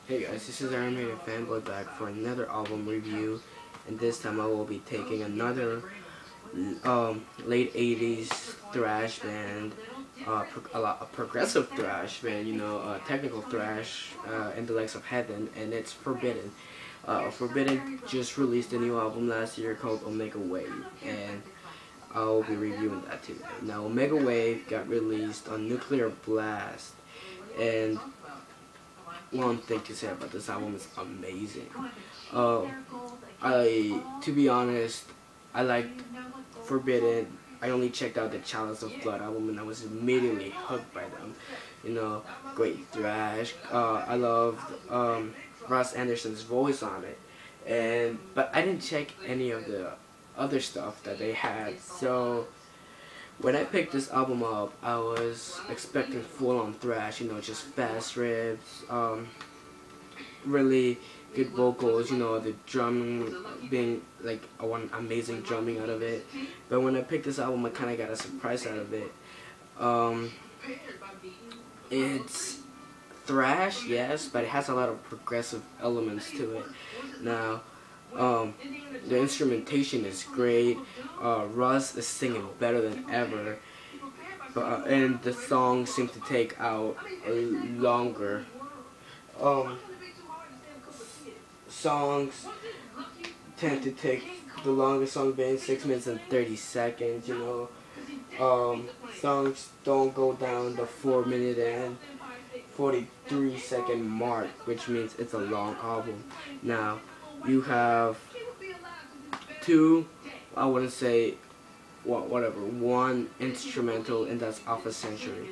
Hey guys, this is Animated Fanboy back for another album review, and this time I will be taking another late 80s thrash band, a progressive thrash band, technical thrash, and the likes of Heaven, and it's Forbidden. Forbidden just released a new album last year called Omega Wave, and I'll be reviewing that today. Now, Omega Wave got released on Nuclear Blast, and one thing to say about this album is amazing. To be honest, I liked Forbidden. I only checked out the Chalice of Blood album and I was immediately hooked by them. Great thrash. I loved Russ Anderson's voice on it, but I didn't check any of the other stuff that they had. So when I picked this album up, I was expecting full-on thrash, just fast riffs, really good vocals, the drumming being like one amazing drumming out of it. But when I picked this album, I kind of got a surprise out of it. It's thrash, yes, but it has a lot of progressive elements to it. Now, the instrumentation is great. Russ is singing better than ever, and the songs seem to take out longer. Songs tend to take the longest song being 6 minutes and 30 seconds. Songs don't go down the 4-minute and 43-second mark, which means it's a long album. Now, you have two, I wouldn't say, one instrumental, and that's Alpha Century.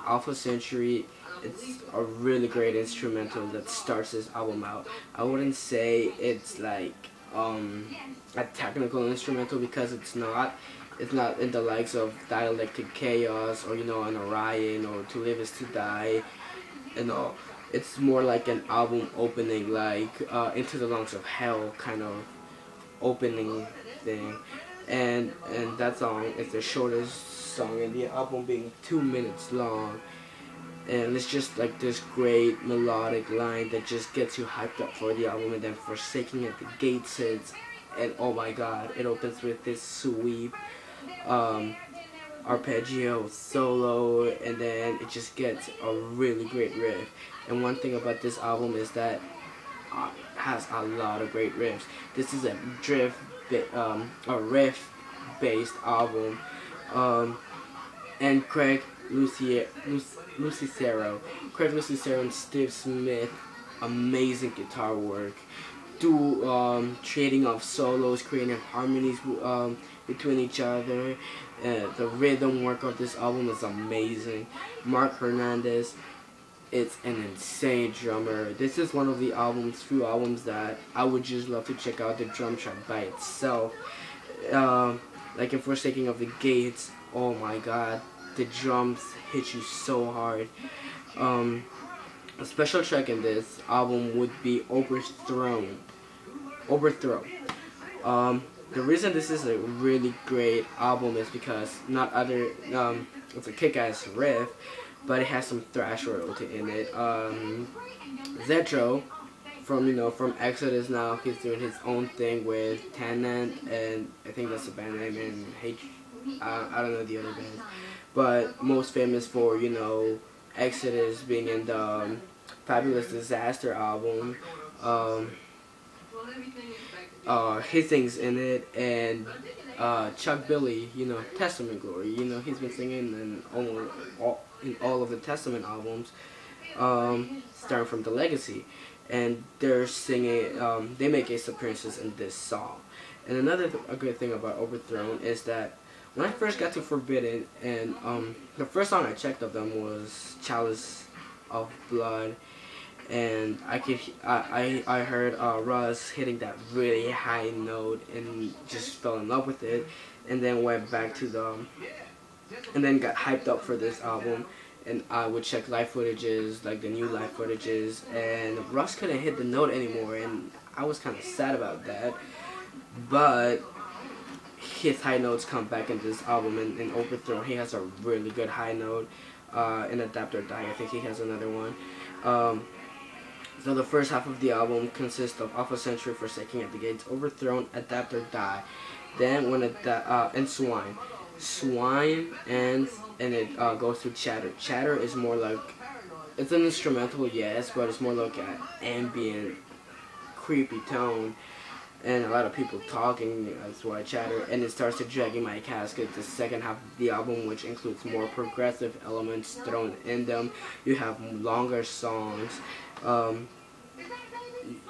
Alpha Century, it's a really great instrumental that starts this album out. I wouldn't say it's like a technical instrumental, because it's not. It's not in the likes of Dialectic Chaos or an Orion or To Live Is To Die and all. It's more like an album opening, like Into the Lungs of Hell kind of opening thing, and that song is the shortest song in the album, being 2 minutes long, and it's just like this great melodic line that just gets you hyped up for the album. And then Forsaking at the Gates hits, and oh my god, it opens with this sweep arpeggio solo, and then it just gets a really great riff. And one thing about this album is that it has a lot of great riffs. This is a riff-based album, and Craig Lucicero and Steve Smith, amazing guitar work, trading off solos, creating harmonies between each other. The rhythm work of this album is amazing. Mark Hernandez, it's an insane drummer. This is one of the few albums that I would just love to check out the drum track by itself. Like in Forsaking of the Gates, oh my god, the drums hit you so hard. A special track in this album would be Overthrown. The reason this is a really great album is because it's a kick-ass riff, but it has some thrash royalty in it. Zetro from Exodus, now he's doing his own thing with Tennant, and I think that's the band name, and I don't know the other bands, but most famous for Exodus being in the Fabulous Disaster album. Hissing's in it, and Chuck Billy, Testament Glory. He's been singing in all of the Testament albums, starting from The Legacy, and they're singing. They make guest appearances in this song. And a good thing about Overthrown is that when I first got to Forbidden, and the first song I checked of them was Chalice of Blood, and I heard Russ hitting that really high note and just fell in love with it, and then went back to and then got hyped up for this album, and I would check live footages, like the new live footages, and Russ couldn't hit the note anymore, and I was kind of sad about that, but his high notes come back in this album. In Overthrown, he has a really good high note. In Adapt or Die, I think he has another one. So the first half of the album consists of Alpha Centauri forsaking at the gates, overthrown, adapt or die. Then when and Swine. Swine ends and it goes to Chatter. Chatter is more like, it's an instrumental, yes, but it's more like an ambient, creepy tone. And a lot of people talking, that's why I Chatter, and it starts to Dragging My Casket, the second half of the album, which includes more progressive elements thrown in them. You have longer songs.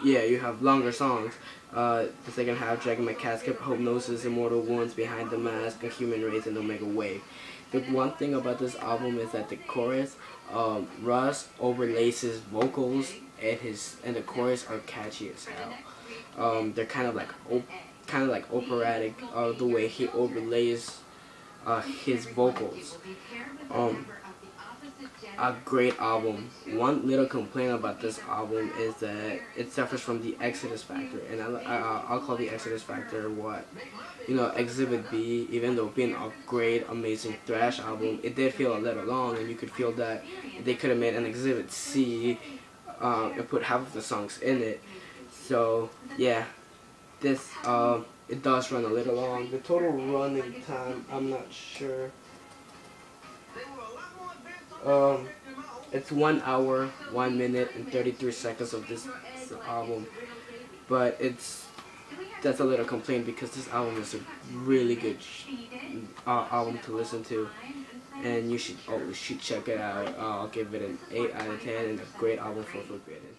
Yeah, you have longer songs. The second half, Dragging My Casket, Hope Knows Immortal Wounds, Behind the Mask, A Human Race, and Omega Wave. The one thing about this album is that the chorus, Russ overlays his vocals and the chorus are catchy as hell. They're kind of like operatic. The way he overlays his vocals. A great album. One little complaint about this album is that it suffers from the Exodus factor, and I'll call the Exodus factor what, Exhibit B. Even though being a great, amazing thrash album, it did feel a little long, and you could feel that they could have made an Exhibit C and put half of the songs in it. So yeah, this it does run a little long. The total running time, I'm not sure. It's 1 hour, 1 minute, and 33 seconds of this album, but that's a little complaint because this album is a really good album to listen to, and you should check it out. I'll give it an 8 out of 10, and a great album for Forbidden.